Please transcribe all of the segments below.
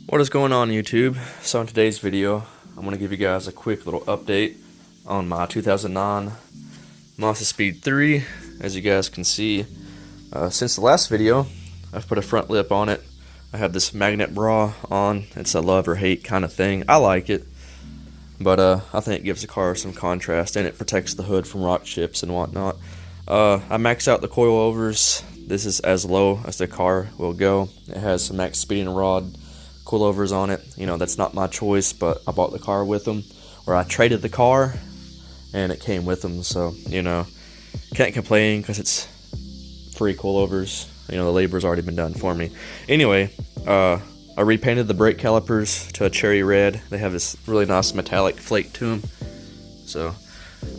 What is going on, YouTube? So in today's video, I'm going to give you guys a quick little update on my 2009 Mazdaspeed 3. As you guys can see, since the last video, I've put a front lip on it. I have this magnet bra on. It's a love or hate kind of thing. I like it, but I think it gives the car some contrast and it protects the hood from rock chips and whatnot. I maxed out the coilovers. This is as low as the car will go. It has some max speed and rod coilovers on it. You know, that's not my choice, but I bought the car with them, or I traded the car and it came with them, so you know, can't complain because it's free coilovers. You know, the labor's already been done for me. Anyway, I repainted the brake calipers to a cherry red. They have this really nice metallic flake to them, so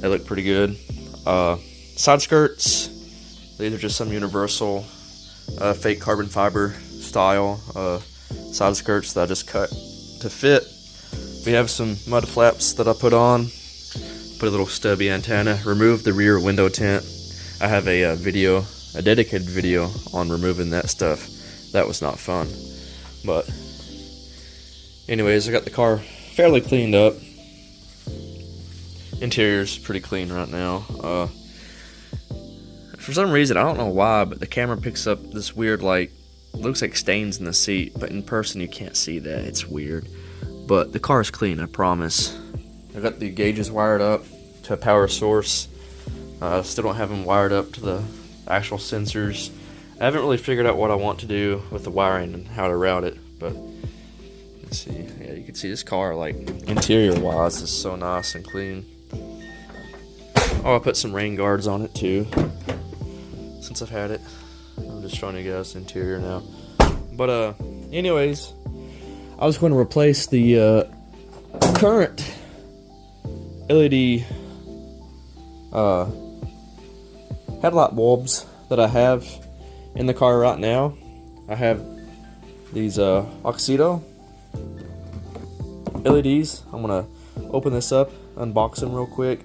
they look pretty good. Side skirts, these are just some universal fake carbon fiber style side skirts that I just cut to fit. We have some mud flaps that I put on, put a little stubby antenna, removed the rear window tint. I have a dedicated video on removing that stuff. That was not fun, but anyways, I got the car fairly cleaned up. Interior's pretty clean right now. For some reason, I don't know why, but the camera picks up this weird, like, looks like stains in the seat, but in person you can't see that. It's weird, but the car is clean, I promise. I got the gauges wired up to a power source. Still don't have them wired up to the actual sensors. I haven't really figured out what I want to do with the wiring and how to route it, but let's see. Yeah, you can see this car, like, interior wise, is so nice and clean. Oh, I put some rain guards on it too, since I've had it. I'm just showing you guys the interior now. But anyways, I was going to replace the current LED headlight bulbs that I have in the car right now. I have these AUXITO LEDs. I'm gonna open this up, unbox them real quick,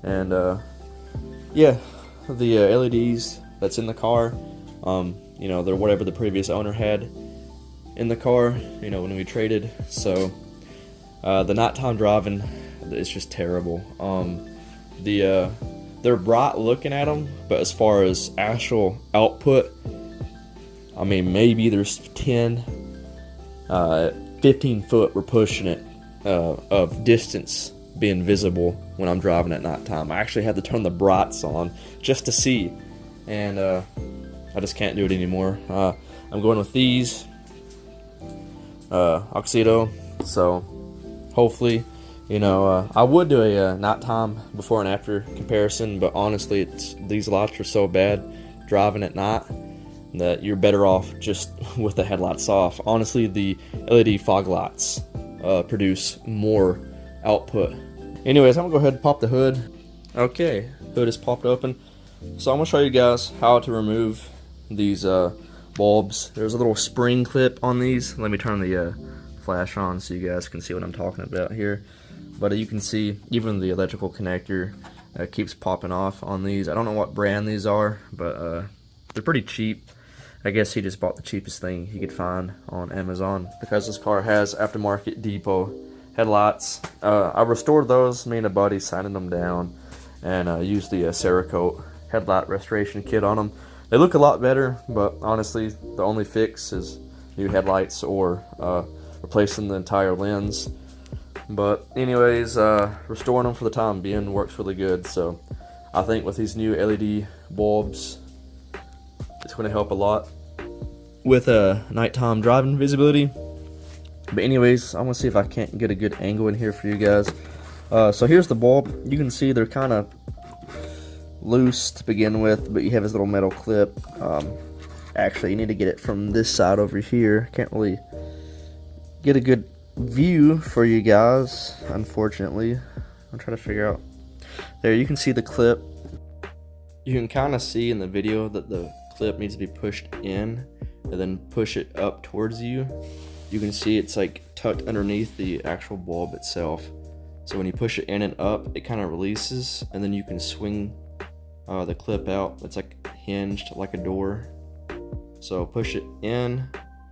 and yeah, the LEDs that's in the car. You know, they're whatever the previous owner had in the car, you know, when we traded. So the nighttime driving is just terrible. They're bright looking at them, but as far as actual output, I mean, maybe there's 10, 15 foot we're pushing it of distance being visible when I'm driving at nighttime. I actually had to turn the brights on just to see, and I just can't do it anymore. I'm going with these AUXITO, so hopefully, you know, I would do a nighttime before and after comparison, but honestly, these lights are so bad driving at night that you're better off just with the headlights off. Honestly, the LED fog lights produce more output. Anyways, I'm gonna go ahead and pop the hood. Okay, hood is popped open. So I'm gonna show you guys how to remove these bulbs. There's a little spring clip on these. Let me turn the flash on so you guys can see what I'm talking about here. But you can see even the electrical connector keeps popping off on these. I don't know what brand these are, but they're pretty cheap. I guess he just bought the cheapest thing he could find on Amazon, because this car has aftermarket depot headlights. I restored those, me and a buddy sanded them down, and used the Cerakote headlight restoration kit on them. They look a lot better, but honestly, the only fix is new headlights or replacing the entire lens. But anyways, restoring them for the time being works really good. So I think with these new LED bulbs, it's going to help a lot with nighttime driving visibility. But anyways, I'm going to see if I can't get a good angle in here for you guys. So here's the bulb. You can see they're kind of loose to begin with, but you have this little metal clip. Actually, you need to get it from this side over here. Can't really get a good view for you guys, unfortunately. I'm trying to figure out. There, you can see the clip. You can kind of see in the video that the clip needs to be pushed in and then push it up towards you. You can see it's like tucked underneath the actual bulb itself. So when you push it in and up, it kind of releases, and then you can swing the clip out. It's like hinged like a door. So push it in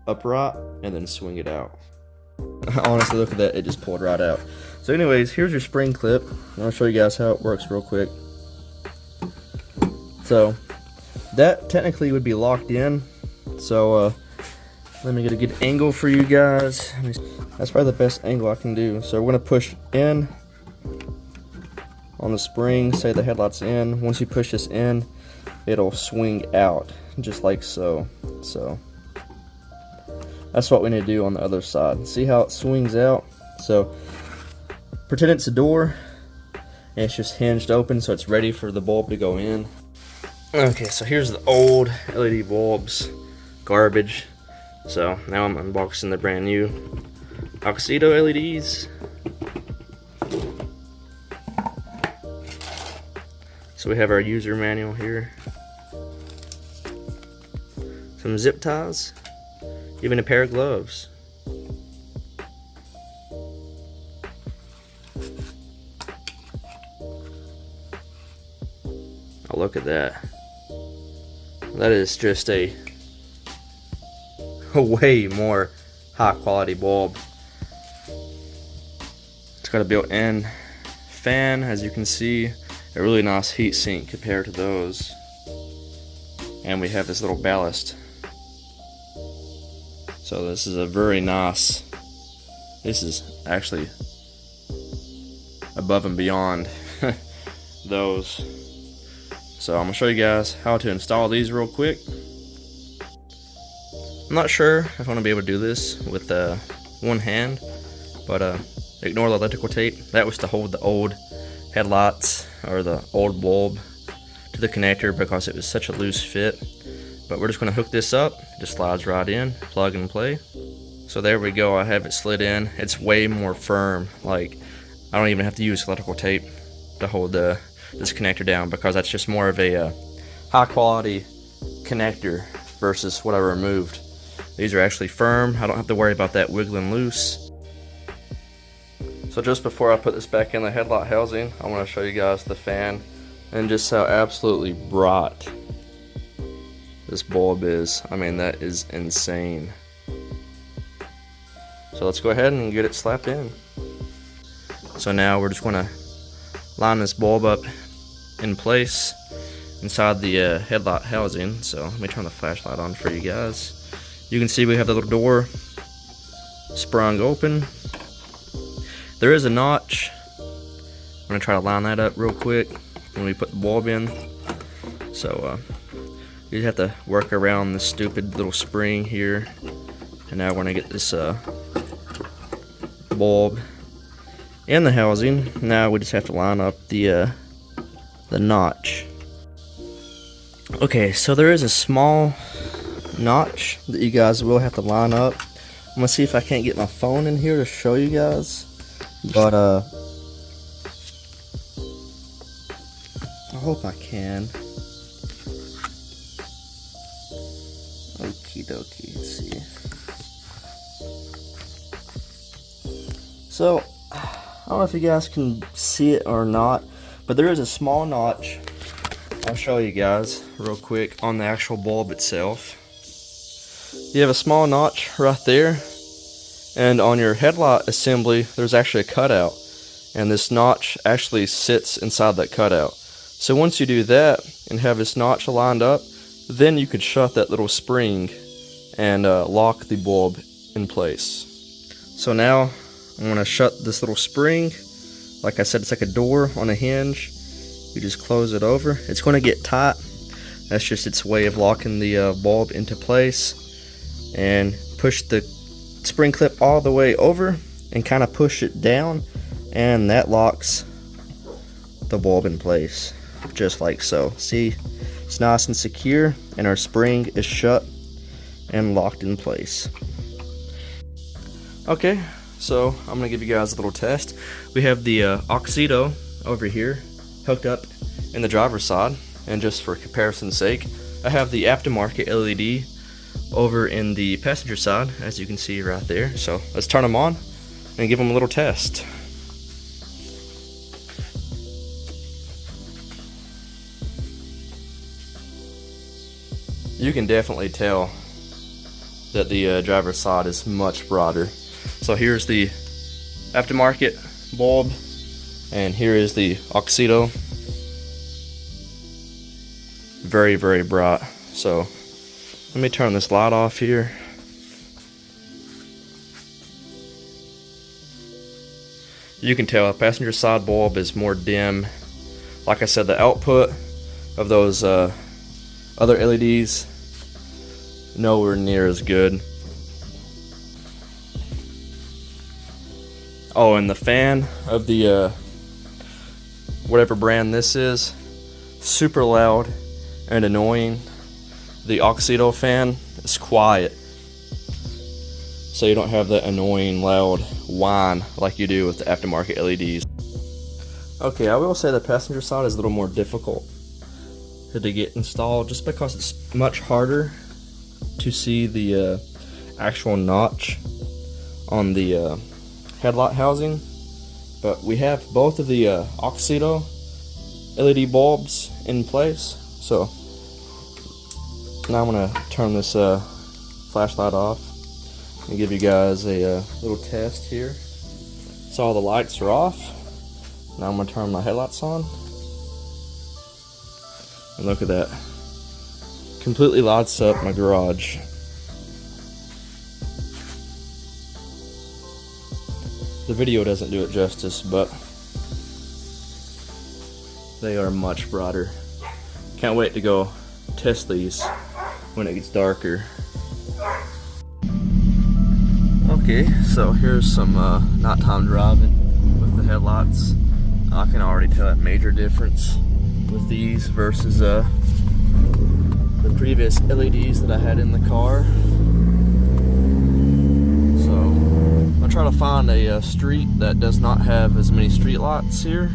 upright and then swing it out. Honestly, look at that, it just pulled right out. So anyways, here's your spring clip. I'll show you guys how it works real quick. So that technically would be locked in. So let me get a good angle for you guys. That's probably the best angle I can do. So we're gonna push in on the spring, say the headlight's in. Once you push this in, it'll swing out, just like so. So that's what we need to do on the other side. See how it swings out? So pretend it's a door, and it's just hinged open, so it's ready for the bulb to go in. Okay, so here's the old LED bulbs, garbage. So now I'm unboxing the brand new AUXITO LEDs. So we have our user manual here, some zip ties, even a pair of gloves. Oh, look at that. That is just a way more high quality bulb. It's got a built-in fan, as you can see, a really nice heat sink compared to those. And we have this little ballast. So this is a very nice, this is actually above and beyond those. So I'm gonna show you guys how to install these real quick. I'm not sure if I'm gonna be able to do this with one hand, but ignore the electrical tape. That was to hold the old headlights or the old bulb to the connector because it was such a loose fit. But we're just gonna hook this up. It just slides right in, plug and play. So there we go, I have it slid in. It's way more firm. Like, I don't even have to use electrical tape to hold this connector down, because that's just more of a high quality connector versus what I removed. These are actually firm. I don't have to worry about that wiggling loose. So just before I put this back in the headlight housing, I want to show you guys the fan and just how absolutely bright this bulb is. I mean, that is insane. So let's go ahead and get it slapped in. So now we're just going to line this bulb up in place inside the headlight housing. So let me turn the flashlight on for you guys. You can see we have the little door sprung open. There is a notch. I'm going to try to line that up real quick when we put the bulb in. So you just have to work around this stupid little spring here. And now we're going to get this bulb in the housing. Now we just have to line up the notch. Okay, so there is a small notch that you guys will have to line up. I'm gonna see if I can't get my phone in here to show you guys, but I hope I can. Okie dokie, let's see. So I don't know if you guys can see it or not, but there is a small notch. I'll show you guys real quick on the actual bulb itself. You have a small notch right there, and on your headlight assembly there's actually a cutout, and this notch actually sits inside that cutout. So once you do that and have this notch lined up, then you could shut that little spring and lock the bulb in place. So now I'm going to shut this little spring. Like I said, it's like a door on a hinge. You just close it over. It's going to get tight. That's just its way of locking the bulb into place. And push the spring clip all the way over and kind of push it down, and that locks the bulb in place, just like so. See, it's nice and secure, and our spring is shut and locked in place. Okay, so I'm gonna give you guys a little test. We have the AUXITO over here hooked up in the driver's side, and just for comparison's sake, I have the aftermarket LED over in the passenger side, as you can see right there. So let's turn them on and give them a little test. You can definitely tell that the driver's side is much brighter. So here's the aftermarket bulb, and here is the AUXITO. Very, very bright. So let me turn this light off here. You can tell a passenger side bulb is more dim. Like I said, the output of those other LEDs, nowhere near as good. Oh, and the fan of the whatever brand this is, super loud and annoying. The AUXITO fan is quiet, so you don't have that annoying loud whine like you do with the aftermarket LEDs. Okay, I will say the passenger side is a little more difficult to get installed just because it's much harder to see the actual notch on the headlight housing. But we have both of the AUXITO LED bulbs in place, so now I'm gonna turn this flashlight off and give you guys a little test here. So all the lights are off. Now I'm gonna turn my headlights on, and look at that, completely lights up my garage. The video doesn't do it justice, but they are much brighter. Can't wait to go test these when it gets darker. Okay, so here's some nighttime driving with the headlights. I can already tell a major difference with these versus the previous LEDs that I had in the car. So I'll try to find a street that does not have as many street lights here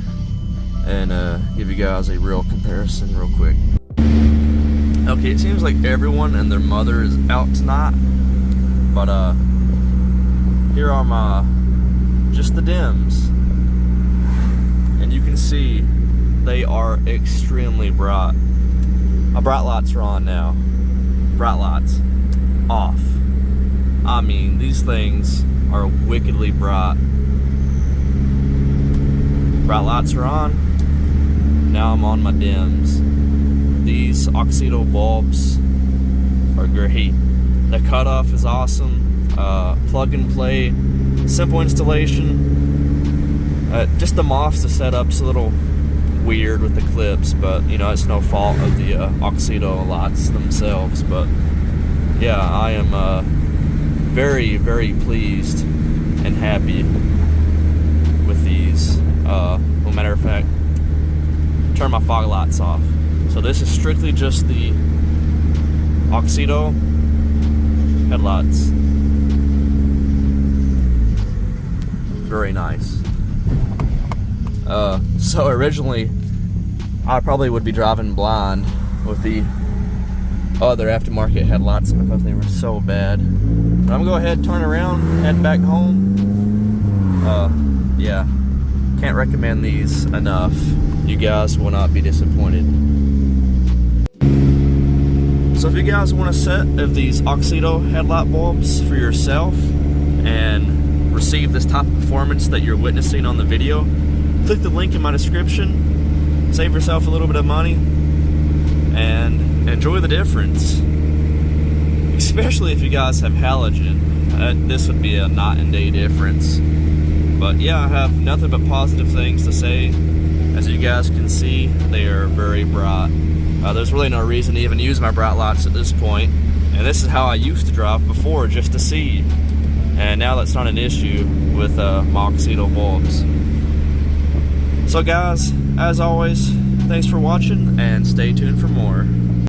and give you guys a real comparison real quick. Okay, it seems like everyone and their mother is out tonight, but here are my just the dims, and you can see they are extremely bright. My bright lights are on now. Bright lights off. I mean, these things are wickedly bright. Bright lights are on. Now I'm on my dims. These AUXITO bulbs are great. The cutoff is awesome. Plug and play, simple installation. Just the MOSFET setup's a little weird with the clips, but you know, it's no fault of the AUXITO lights themselves. But yeah, I am very, very pleased and happy with these. Well, matter of fact, turn my fog lights off. So this is strictly just the AUXITO headlights. Very nice. So originally I probably would be driving blind with the other aftermarket headlights because they were so bad. But I'm gonna go ahead, turn around, head back home. Yeah, can't recommend these enough. You guys will not be disappointed. So if you guys want a set of these AUXITO headlight bulbs for yourself and receive this type of performance that you're witnessing on the video, click the link in my description, save yourself a little bit of money, and enjoy the difference. Especially if you guys have halogen. This would be a night and day difference. But yeah, I have nothing but positive things to say. As you guys can see, they are very bright. There's really no reason to even use my bright lights at this point. And this is how I used to drive before, just to see. And now that's not an issue with my AUXITO bulbs. So guys, as always, thanks for watching and stay tuned for more.